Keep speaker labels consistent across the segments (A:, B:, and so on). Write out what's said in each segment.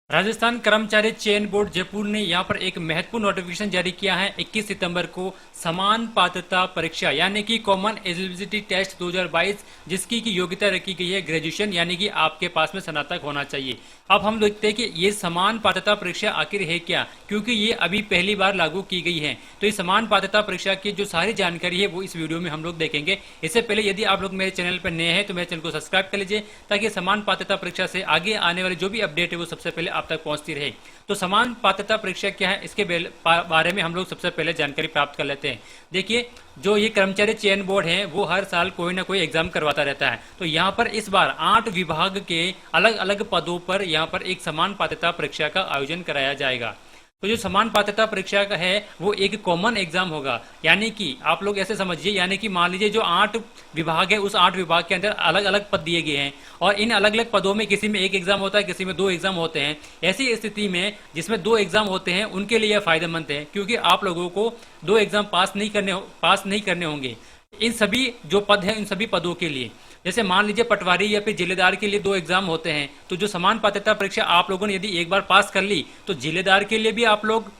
A: राजस्थान कर्मचारी चयन बोर्ड जयपुर ने यहां पर एक महत्वपूर्ण नोटिफिकेशन जारी किया है। 21 सितंबर को समान पात्रता परीक्षा यानी कि कॉमन एलिजिबिलिटी टेस्ट 2022 जिसकी की योग्यता रखी गई है ग्रेजुएशन यानी कि आपके पास में स्नातक होना चाहिए। अब हम देखते हैं कि ये समान पात्रता परीक्षा आखिर है क्या, क्योंकि ये अभी पहली बार लागू की गई है। तो इस समान पात्रता परीक्षा की जो सारी जानकारी है वो इस वीडियो में हम लोग देखेंगे। इससे पहले यदि आप लोग मेरे चैनल पर नए हैं तो मेरे चैनल को सब्सक्राइब कर लीजिए ताकि समान पात्रता परीक्षा से आगे आने वाली जो भी अपडेट है वो सबसे पहले आप तक पहुंचती रहे। तो समान पात्रता परीक्षा क्या है इसके बारे में हम लोग सबसे पहले जानकारी प्राप्त कर लेते हैं। देखिए, जो ये कर्मचारी चयन बोर्ड है वो हर साल कोई ना कोई एग्जाम करवाता रहता है। तो यहाँ पर इस बार 8 विभाग के अलग अलग पदों पर यहाँ पर एक समान पात्रता परीक्षा का आयोजन कराया जाएगा। तो जो समान पात्रता परीक्षा का है वो एक कॉमन एग्जाम होगा, यानी कि आप लोग ऐसे समझिए, यानी कि मान लीजिए जो 8 विभाग है उस 8 विभाग के अंदर अलग अलग पद दिए गए हैं और इन अलग अलग पदों में किसी में एक एग्जाम होता है, किसी में 2 एग्जाम होते हैं। ऐसी स्थिति में जिसमें 2 एग्जाम होते हैं उनके लिए यह फायदेमंद है, क्योंकि आप लोगों को 2 एग्जाम पास नहीं करने होंगे। इन सभी जो पद हैं इन सभी पदों के लिए, जैसे मान लीजिए पटवारी या फिर जिलेदार के लिए 2 एग्जाम होते हैं, तो जो समान पात्रता परीक्षा आप लोगों ने यदि एक बार पास कर ली तो जिलेदार के लिए भी आप लोग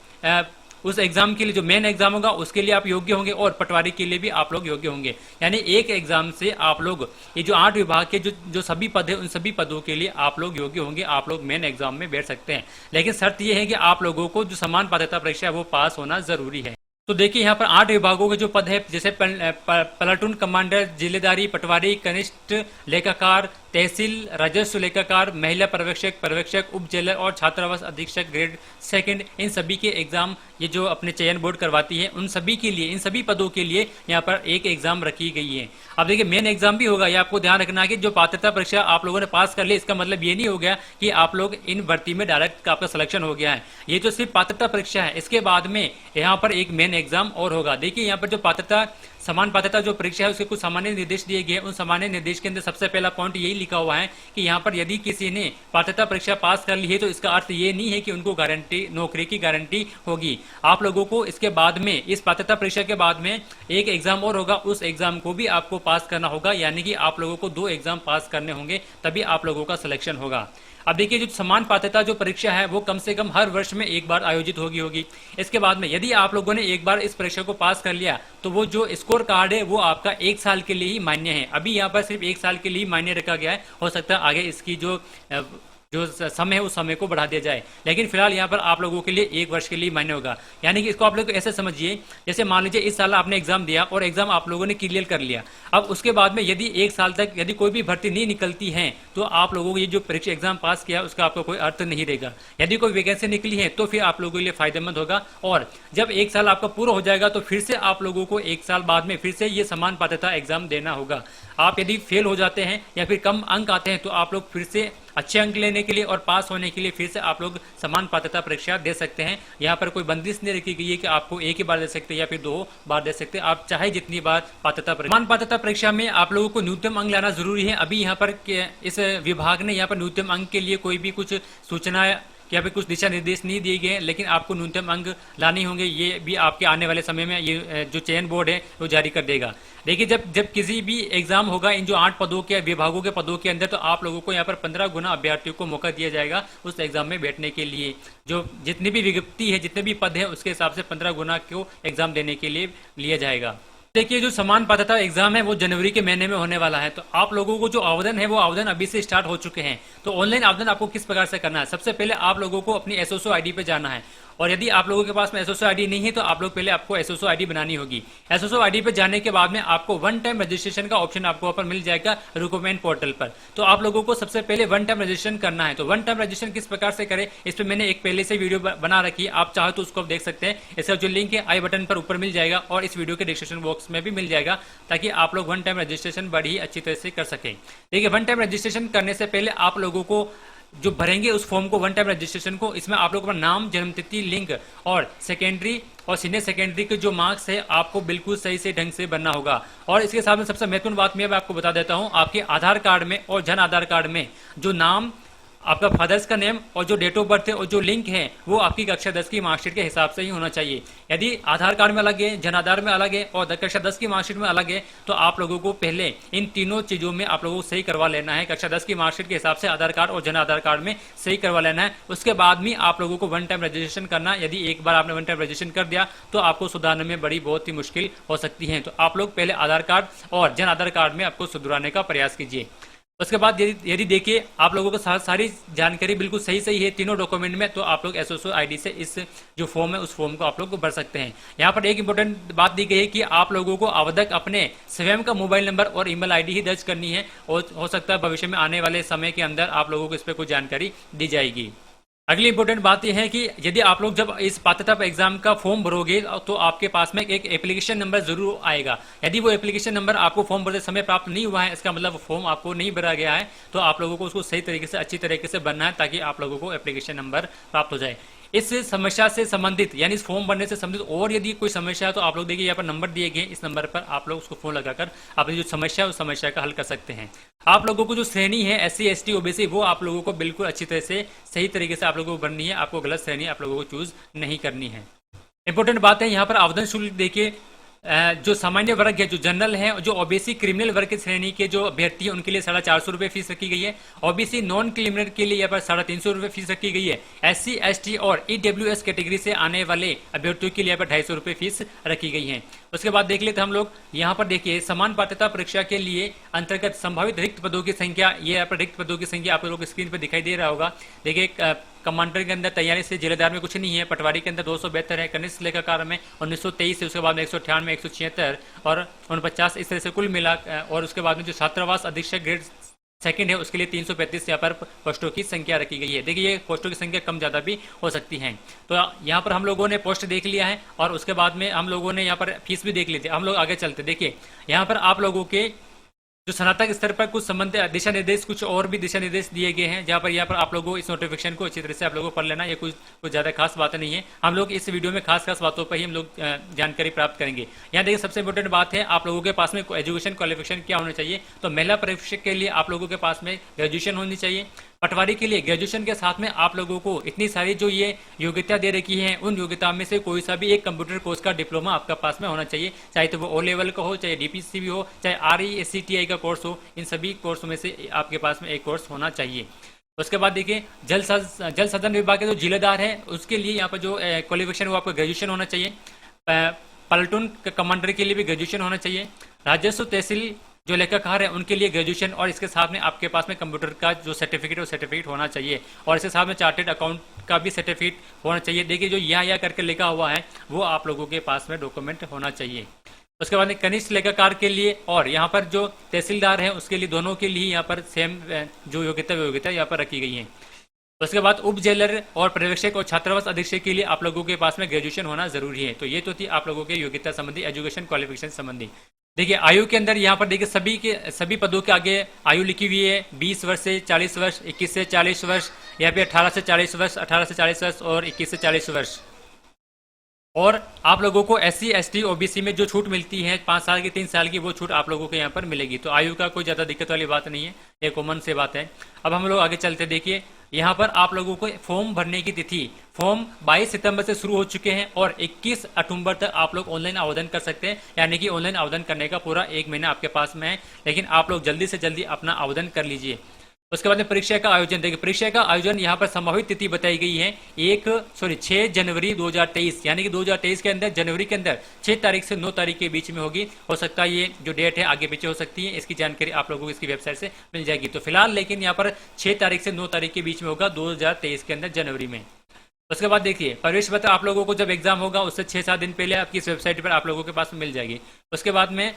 A: उस एग्जाम के लिए जो मेन एग्जाम होगा उसके लिए आप योग्य होंगे और पटवारी के लिए भी आप लोग योग्य होंगे। यानी एक एग्जाम से आप लोग ये जो 8 विभाग के जो सभी पद है उन सभी पदों के लिए आप लोग योग्य होंगे, आप लोग मेन एग्जाम में बैठ सकते हैं। लेकिन शर्त यह है कि आप लोगों को जो समान पात्रता परीक्षा है वो पास होना जरूरी है। तो देखिए, यहाँ पर 8 विभागों के जो पद है, जैसे प्लाटून कमांडर, जिलेदारी, पटवारी, कनिष्ठ लेखाकार, तहसील राजस्व लेखाकार, महिला पर्यवेक्षक, उप जेलर और छात्रावास अधीक्षक ग्रेड 2, इन सभी के एग्जाम ये जो अपने चयन बोर्ड करवाती है उन सभी के लिए, इन सभी पदों के लिए यहाँ पर एक एग्जाम रखी गई है। अब देखिए, मेन एग्जाम भी होगा। ये आपको ध्यान रखना है कि जो पात्रता परीक्षा आप लोगों ने पास कर ली इसका मतलब ये नहीं हो गया कि आप लोग इन भर्ती में डायरेक्ट आपका सिलेक्शन हो गया है। ये तो सिर्फ पात्रता परीक्षा है, इसके बाद में यहाँ पर एक मेन एग्जाम और होगा। देखिए, यहाँ पर जो समान पात्रता जो परीक्षा है उसके कुछ सामान्य निर्देश दिए गए हैं। उन सामान्य निर्देश के अंदर सबसे पहला पॉइंट यही लिखा हुआ है कि यहाँ पर यदि किसी ने पात्रता परीक्षा पास कर ली है तो इसका अर्थ ये नहीं है कि उनको नौकरी की गारंटी होगी। आप लोगों को इसके बाद में, इस पात्रता परीक्षा के बाद में एक एग्जाम और होगा, उस एग्जाम को भी आपको पास करना होगा। यानी कि आप लोगों को 2 एग्जाम पास करने होंगे, तभी आप लोगों का सिलेक्शन होगा। अब देखिए, जो समान पात्रता जो परीक्षा है वो कम से कम हर वर्ष में एक बार आयोजित होगी। इसके बाद में यदि आप लोगों ने एक बार इस परीक्षा को पास कर लिया तो वो जो स्कोर कार्ड है वो आपका 1 साल के लिए ही मान्य है। अभी यहाँ पर सिर्फ 1 साल के लिए मान्य रखा गया है, हो सकता है आगे इसकी जो समय है उस समय को बढ़ा दिया जाए, लेकिन फिलहाल यहाँ पर आप लोगों के लिए 1 वर्ष के लिए मान्य होगा। यानी कि इसको आप लोग ऐसे समझिए, जैसे मान लीजिए इस साल आपने एग्जाम दिया और एग्जाम आप लोगों ने क्लियर कर लिया। अब उसके बाद में यदि 1 साल तक यदि कोई भी भर्ती नहीं निकलती है तो आप लोगों को ये जो परीक्षा एग्जाम पास किया उसका आपको कोई अर्थ नहीं रहेगा। यदि कोई वैकेंसी निकली है तो फिर आप लोगों के लिए फायदेमंद होगा, और जब 1 साल आपका पूरा हो जाएगा तो फिर से आप लोगों को 1 साल बाद में फिर से ये समान पात्रता एग्जाम देना होगा। आप यदि फेल हो जाते हैं या फिर कम अंक आते हैं तो आप लोग फिर से अच्छे अंक लेने के लिए और पास होने के लिए फिर से आप लोग समान पात्रता परीक्षा दे सकते हैं। यहाँ पर कोई बंदिश नहीं रखी गई है कि आपको एक ही बार दे सकते हैं या फिर 2 बार दे सकते हैं, आप चाहे जितनी बार समान पात्रता परीक्षा में आप लोगों को न्यूनतम अंक लाना जरूरी है। अभी यहाँ पर इस विभाग ने यहाँ पर न्यूनतम अंक के लिए कोई भी कुछ सूचना या फिर कुछ दिशा निर्देश नहीं दिए गए हैं, लेकिन आपको न्यूनतम अंक लाने होंगे। ये भी आपके आने वाले समय में ये जो चयन बोर्ड है वो जारी कर देगा। देखिए, जब किसी भी एग्जाम होगा इन जो 8 पदों के विभागों के पदों के अंदर, तो आप लोगों को यहाँ पर 15 गुना अभ्यर्थियों को मौका दिया जाएगा उस एग्जाम में बैठने के लिए। जो जितनी भी विज्ञप्ति है, जितने भी पद है उसके हिसाब से 15 गुना को एग्जाम देने के लिए लिया जाएगा। देखिए, जो समान पात्रता एग्जाम है वो जनवरी के महीने में होने वाला है। तो आप लोगों को जो आवेदन है वो आवेदन अभी से स्टार्ट हो चुके हैं। तो ऑनलाइन आवेदन आपको किस प्रकार से करना है, सबसे पहले आप लोगों को अपनी एसओसो आईडी पे जाना है, और यदि आप लोगों के पास में एसओसो आईडी नहीं है तो आप लोग पहले आपको एसओसो आईडी बनानी होगी। एसओसो आईडी पे जाने के बाद में आपको 1 टाइम रजिस्ट्रेशन का ऑप्शन आपको ऊपर मिल जाएगा रिक्रूटमेंट पोर्टल पर। तो आप लोगों को सबसे पहले 1 टाइम रजिस्ट्रेशन करना है। तो 1 टाइम रजिस्ट्रेशन किस प्रकार से करें, इस पर मैंने एक पहले से वीडियो बना रखी है, आप चाहो तो उसको आप देख सकते हैं। इसका जो लिंक है आई बटन पर ऊपर मिल जाएगा और इस वीडियो के डिस्क्रिप्शन बॉक्स में भी मिल जाएगा, ताकि आप लोग 1 टाइम रजिस्ट्रेशन बड़ी अच्छी तरह से कर सकें। देखिए, 1 टाइम रजिस्ट्रेशन करने से पहले आप लोगों को जो भरेंगे उस फॉर्म को, 1 टाइम रजिस्ट्रेशन को, इसमें आप लोगों का नाम, जन्मतिथि, लिंक और सेकेंडरी और सीनियर सेकेंडरी के जो मार्क्स है आपको बिल्कुल सही से ढंग से भरना होगा। और इसके साथ में सबसे महत्वपूर्ण बात मैं आपको बता देता हूं, आपके आधार कार्ड में और जन आधार कार्ड में जो नाम आपका फादर्स का नेम और जो डेट ऑफ बर्थ है और जो लिंक है वो आपकी कक्षा 10 की मार्कशीट के हिसाब से ही होना चाहिए। यदि आधार कार्ड में अलग है, जन आधार में अलग है और कक्षा 10 की मार्कशीट में अलग है तो आप लोगों को पहले इन तीनों चीजों में आप लोगों को सही करवा लेना है। कक्षा 10 की मार्कशीट के हिसाब से आधार कार्ड और जन आधार कार्ड में सही करवा लेना है। उसके बाद में आप लोगों को वन टाइम रजिस्ट्रेशन करना। यदि एक बार आपने वन टाइम रजिस्ट्रेशन कर दिया तो आपको सुधारने में बड़ी बहुत ही मुश्किल हो सकती है। तो आप लोग पहले आधार कार्ड और जन आधार कार्ड में आपको सुधराने का प्रयास कीजिए। उसके बाद यदि देखिए आप लोगों को सारी जानकारी बिल्कुल सही है तीनों डॉक्यूमेंट में, तो आप लोग एसओसो आईडी से इस जो फॉर्म है उस फॉर्म को आप लोग भर सकते हैं। यहाँ पर एक इंपॉर्टेंट बात दी गई है कि आप लोगों को आवेदक अपने स्वयं का मोबाइल नंबर और ईमेल आईडी ही दर्ज करनी है और हो सकता है भविष्य में आने वाले समय के अंदर आप लोगों को इस पर कुछ जानकारी दी जाएगी। अगली इंपॉर्टेंट बात यह है कि यदि आप लोग जब इस पात्रता एग्जाम का फॉर्म भरोगे तो आपके पास में एक एप्लीकेशन नंबर जरूर आएगा। यदि वो एप्लीकेशन नंबर आपको फॉर्म भरते समय प्राप्त नहीं हुआ है, इसका मतलब फॉर्म आपको नहीं भरा गया है, तो आप लोगों को उसको सही तरीके से अच्छी तरीके से भरना है ताकि आप लोगों को एप्लीकेशन नंबर प्राप्त हो जाए। इस समस्या से संबंधित यानी इस फॉर्म भरने से संबंधित और यदि कोई समस्या है तो आप लोग देखिए यहाँ पर नंबर दिए गए, इस नंबर पर आप लोग उसको फोन लगाकर अपनी जो समस्या है उस समस्या का हल कर सकते हैं। आप लोगों को जो श्रेणी है SC ST OBC वो आप लोगों को बिल्कुल अच्छी तरह से सही तरीके से आप लोगों को भरनी है। आपको गलत श्रेणी आप लोगों को चूज नहीं करनी है। इंपॉर्टेंट बात है यहाँ पर आवेदन शुल्क देखिए, जो सामान्य वर्ग है, जो जनरल है, जो ओबीसी क्रिमिनल वर्ग की श्रेणी के जो अभ्यर्थी है उनके लिए 450 रुपये फीस रखी गई है। ओबीसी नॉन क्रिमिनल के लिए यहाँ पर 350 रुपये फीस रखी गई है। SC ST और EWS कैटेगरी से आने वाले अभ्यर्थियों के लिए यहाँ पर 250 रुपये फीस रखी गई है। उसके बाद देख लेते हम लोग यहाँ पर देखिए समान पात्रता परीक्षा के लिए अंतर्गत संभावित रिक्त पदों की संख्या, ये यहाँ पर रिक्त पदों की संख्या आप लोगों को स्क्रीन पर दिखाई दे रहा होगा। देखिए कमांडर के अंदर 43 से, जिलेदार में कुछ नहीं है, पटवारी के अंदर 272 है, कनिष्ठ लेखाकार में 1923 है, उसके बाद में 198 176 और 49 इस तरह से कुल मिला। और उसके बाद में जो छात्रावास अधीक्षक ग्रेड सेकंड है उसके लिए 335 यहाँ पर पोस्टों की संख्या रखी गई है। देखिए ये पोस्टों की संख्या कम ज्यादा भी हो सकती है। तो यहाँ पर हम लोगों ने पोस्ट देख लिया है और उसके बाद में हम लोगों ने यहाँ पर फीस भी देख ली थी। हम लोग आगे चलते, देखिए यहाँ पर आप लोगों के जो स्नातक स्तर पर कुछ संबंधित दिशा निर्देश, कुछ और भी दिशा निर्देश दिए गए हैं जहाँ पर यहाँ पर आप लोगों को इस नोटिफिकेशन को अच्छी तरह से आप लोगों को पढ़ लेना। ये कुछ ज्यादा खास बातें नहीं है, हम लोग इस वीडियो में खास बातों पर ही हम लोग जानकारी प्राप्त करेंगे। यहाँ देखिए सबसे इंपॉर्टेंट बात है आप लोगों के पास में एजुकेशन क्वालिफिकेशन क्या होना चाहिए। तो महिला परीक्षक के लिए आप लोगों के पास में ग्रेजुएशन होनी चाहिए। पटवारी के लिए ग्रेजुएशन के साथ में आप लोगों को इतनी सारी जो ये योग्यता दे रखी है उन योग्यता में से कोई सा भी एक कंप्यूटर कोर्स का डिप्लोमा आपका पास में होना चाहिए, चाहे तो वो O लेवल का हो, चाहे DPC भी हो, चाहे RESCTI का कोर्स हो। इन सभी कोर्सों में से आपके पास में एक कोर्स होना चाहिए। उसके बाद देखिए जल संसाधन विभाग के जो जिलेदार है उसके लिए यहाँ पर जो क्वालिफिकेशन वो आपको ग्रेजुएशन होना चाहिए। प्लाटून कमांडर के लिए भी ग्रेजुएशन होना चाहिए। राजस्व तहसील जो लेखाकार है उनके लिए ग्रेजुएशन और इसके साथ में आपके पास में कंप्यूटर का जो सर्टिफिकेट है वो सर्टिफिकेट होना चाहिए और इसके साथ में चार्टेड अकाउंट का भी सर्टिफिकेट होना चाहिए। देखिए जो या करके लिखा हुआ है वो आप लोगों के पास में डॉक्यूमेंट होना चाहिए। उसके बाद कनिष्ठ लेखाकार के लिए और यहाँ पर जो तहसीलदार है उसके लिए दोनों के लिए यहाँ पर सेम जो योग्यता यहाँ पर रखी गई है। उसके बाद उप जेलर और पर्यवेक्षक और छात्रावास अधीक्षक के लिए आप लोगों के पास में ग्रेजुएशन होना जरूरी है। तो ये तो थी आप लोगों के योग्यता संबंधी एजुकेशन क्वालिफिकेशन संबंधी। देखिए आयु के अंदर यहाँ पर देखिए सभी पदों के आगे आयु लिखी हुई है 20 वर्ष से 40 वर्ष, 21 से 40 वर्ष, यहाँ पे 18 से 40 वर्ष, 18 से 40 वर्ष और 21 से 40 वर्ष। और आप लोगों को SC ST OBC में जो छूट मिलती है 5 साल की 3 साल की वो छूट आप लोगों को यहाँ पर मिलेगी। तो आयु का कोई ज़्यादा दिक्कत वाली बात नहीं है, ये कॉमन से बात है। अब हम लोग आगे चलते, देखिए यहाँ पर आप लोगों को फॉर्म भरने की तिथि फॉर्म 22 सितंबर से शुरू हो चुके हैं और 21 अक्टूबर तक आप लोग ऑनलाइन आवेदन कर सकते हैं। यानी कि ऑनलाइन आवेदन करने का पूरा 1 महीना आपके पास में है, लेकिन आप लोग जल्दी से जल्दी अपना आवेदन कर लीजिए। उसके बाद में परीक्षा का आयोजन, देखिए परीक्षा का आयोजन यहाँ पर संभावित तिथि बताई गई है 6 जनवरी 2023, यानी कि 2023 के अंदर जनवरी के अंदर 6 तारीख से 9 तारीख के बीच में होगी। हो सकता है ये जो डेट है आगे पीछे हो सकती है, इसकी जानकारी आप लोगों को इसकी वेबसाइट से मिल जाएगी। तो फिलहाल लेकिन यहाँ पर 6 तारीख से 9 तारीख के बीच में होगा 2023 के अंदर जनवरी में। उसके बाद देखिए प्रवेश पत्र आप लोगों को जब एग्जाम होगा उससे 6-7 दिन पहले आपकी इस वेबसाइट पर आप लोगों के पास मिल जाएगी। उसके बाद में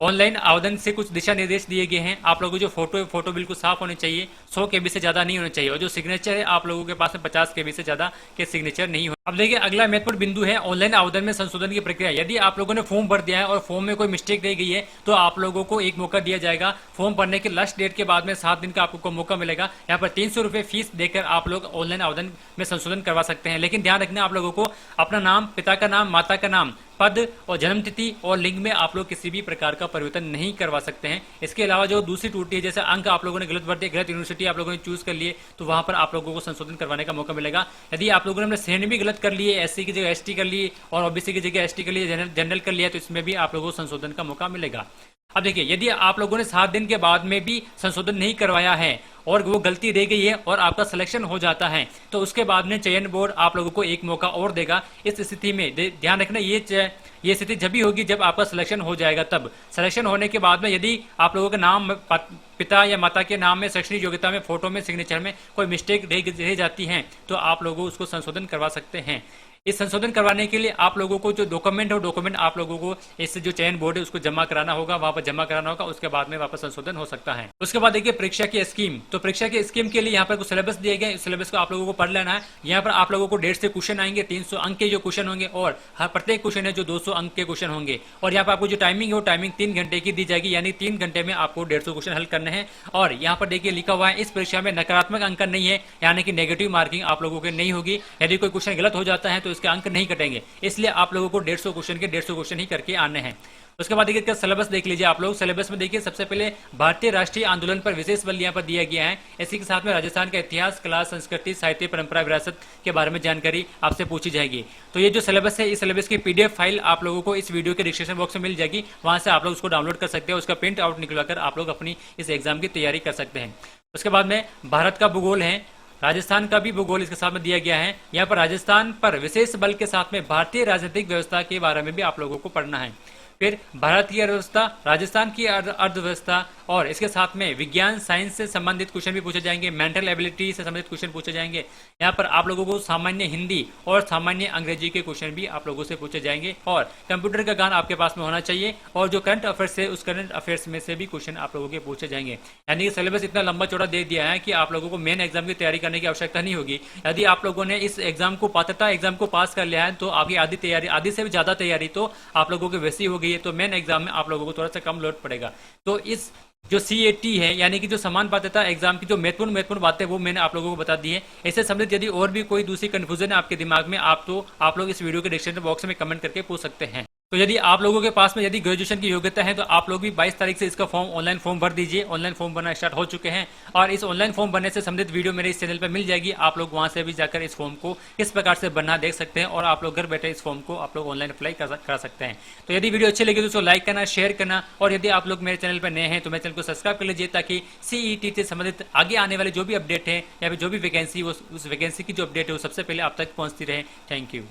A: ऑनलाइन आवेदन से कुछ दिशा निर्देश दिए गए हैं। आप लोगों को जो फोटो बिल्कुल साफ होनी चाहिए, 100 KB से ज्यादा नहीं होना चाहिए और जो सिग्नेचर है आप लोगों के पास में 50 KB से ज्यादा के सिग्नेचर नहीं हो। अब देखिए अगला महत्वपूर्ण बिंदु है ऑनलाइन आवेदन में संशोधन की प्रक्रिया। यदि आप लोगों ने फॉर्म भर दिया है और फॉर्म में कोई मिस्टेक रह गई है तो आप लोगों को एक मौका दिया जाएगा। फॉर्म भरने के लास्ट डेट के बाद में 7 दिन का आपको मौका मिलेगा। यहाँ पर 300 रुपये फीस देकर आप लोग ऑनलाइन आवेदन में संशोधन करवा सकते हैं। लेकिन ध्यान रखना आप लोगों को अपना नाम, पिता का नाम, माता का नाम, पद और जन्म तिथि और लिंग में आप लोग किसी भी प्रकार का परिवर्तन नहीं करवा सकते हैं। इसके अलावा जो दूसरी त्रुटि है, जैसे अंक आप लोगों ने गलत भर दिए, गलत यूनिवर्सिटी आप लोगों ने चूज कर लिए, तो वहां पर आप लोगों को संशोधन करवाने का मौका मिलेगा। यदि आप लोगों ने अपने श्रेणी भी गलत कर लिए, एससी की जगह एसटी कर लिए और ओबीसी की जगह एसटी कर लिए, जनरल कर लिया, तो इसमें भी आप लोगों को संशोधन का मौका मिलेगा। अब देखिए, यदि आप लोगों ने 7 दिन के बाद में भी संशोधन नहीं करवाया है और वो गलती रह गई है और आपका सिलेक्शन हो जाता है, तो उसके बाद में चयन बोर्ड आप लोगों को एक मौका और देगा। इस स्थिति में ध्यान रखना, ये स्थिति जब भी होगी जब आपका सिलेक्शन हो जाएगा। तब सिलेक्शन होने के बाद में यदि आप लोगों के नाम, पिता या माता के नाम में, शैक्षणिक योग्यता में, फोटो में, सिग्नेचर में कोई मिस्टेक रह जाती है, तो आप लोगों उसको संशोधन करवा सकते हैं। इस संशोधन करवाने के लिए आप लोगों को जो डॉक्यूमेंट आप लोगों को इस जो चयन बोर्ड है उसको जमा कराना होगा, वहां पर जमा कराना होगा, उसके बाद में वापस संशोधन हो सकता है। उसके बाद देखिए परीक्षा की स्कीम। तो परीक्षा की स्कीम के लिए यहाँ पर कुछ सिलेबस दिए गए, सिलेबस को आप लोगों को पढ़ लेना है। यहाँ पर आप लोगों को 150 से क्वेश्चन आएंगे, 300 अंक के जो क्वेश्चन होंगे और हर प्रत्येक क्वेश्चन है जो 200 अंक के क्वेश्चन होंगे। और यहाँ पर आपको जो टाइमिंग है वो टाइमिंग 3 घंटे की दी जाएगी, यानी 3 घंटे में आपको 150 क्वेश्चन हल करने हैं। और यहाँ पर देखिए लिखा हुआ है, इस परीक्षा में नकारात्मक अंक नहीं है, यानी कि नेगेटिव मार्किंग आप लोगों की नहीं होगी। यदि कोई क्वेश्चन गलत हो जाता है तो इसके अंक नहीं कटेंगे, इसलिए आप लोगों को 150 क्वेश्चन के 150 क्वेश्चन ही करके आने हैं। उसके बाद देखिए सिलेबस देख लीजिए आप लोग। सिलेबस में देखिए सबसे पहले भारतीय राष्ट्रीय आंदोलन पर विशेष बल यहाँ पर दिया गया है। इसी के साथ में राजस्थान का इतिहास, कला, संस्कृति, साहित्य, परंपरा, विरासत के बारे में जानकारी आपसे पूछी जाएगी। तो ये जो सिलेबस है, इस सिलेबस की पीडीएफ फाइल आप लोगों को इस वीडियो के डिस्क्रिप्शन बॉक्स में मिल जाएगी, वहां से आप लोग उसको डाउनलोड कर सकते हैं। उसका प्रिंट आउट निकलवाकर आप लोग अपनी इस एग्जाम की तैयारी कर सकते हैं। उसके बाद में भारत का भूगोल है, राजस्थान का भी भूगोल इसके साथ में दिया गया है। यहाँ पर राजस्थान पर विशेष बल के साथ में भारतीय राजनीतिक व्यवस्था के बारे में भी आप लोगों को पढ़ना है। फिर भारत की अर्थव्यवस्था, राजस्थान की अर्थव्यवस्था और इसके साथ में विज्ञान साइंस से संबंधित क्वेश्चन भी पूछे जाएंगे, मेंटल एबिलिटी से संबंधित क्वेश्चन पूछे जाएंगे। यहाँ पर आप लोगों को सामान्य हिंदी और सामान्य अंग्रेजी के क्वेश्चन भी आप लोगों से पूछे जाएंगे। और कंप्यूटर का ज्ञान आपके पास में होना चाहिए और जो करंट अफेयर्स है उस करंट अफेयर्स में से भी क्वेश्चन आप लोगों के पूछे जाएंगे। यानी कि सिलेबस इतना लंबा चौड़ा दे दिया है कि आप लोगों को मेन एग्जाम की तैयारी करने की आवश्यकता नहीं होगी। यदि आप लोगों ने इस एग्जाम को, पात्रता एग्जाम को पास कर लिया है, तो आपकी आधी तैयारी, आधी से भी ज्यादा तैयारी तो आप लोगों की वैसी हो गई है, तो मेन एग्जाम में आप लोगों को थोड़ा सा कम लोड पड़ेगा। तो इस जो CAT है, यानी कि जो समान पात्रता एग्जाम की जो महत्वपूर्ण बातें वो मैंने आप लोगों को बता दी है। इससे संबंधित यदि और भी कोई दूसरी कंफ्यूजन है आपके दिमाग में, आप लोग इस वीडियो के डिस्क्रिप्शन बॉक्स में कमेंट करके पूछ सकते हैं। तो यदि आप लोगों के पास में यदि ग्रेजुएशन की योग्यता है तो आप लोग भी 22 तारीख से इसका फॉर्म, ऑनलाइन फॉर्म भर दीजिए। ऑनलाइन फॉर्म भरना स्टार्ट हो चुके हैं और इस ऑनलाइन फॉर्म भरने से संबंधित वीडियो मेरे इस चैनल पर मिल जाएगी। आप लोग वहां से भी जाकर इस फॉर्म को किस प्रकार से भरना देख सकते हैं और आप लोग घर बैठे इस फॉर्म को आप लोग ऑनलाइन अप्लाई कर सकते हैं। तो यदि वीडियो अच्छी लगी तो उसको लाइक करना, शेयर करना और यदि आप लोग मेरे चैनल पर नए हैं तो मेरे चैनल को सब्सक्राइब कर लीजिए, ताकि CET से संबंधित आगे आने वाले जो भी अपडेट है या फिर जो भी वैकेंसी, उस वैकेंसी की जो अपडेट है वो सबसे पहले आप तक पहुंचती रहे। Thank you.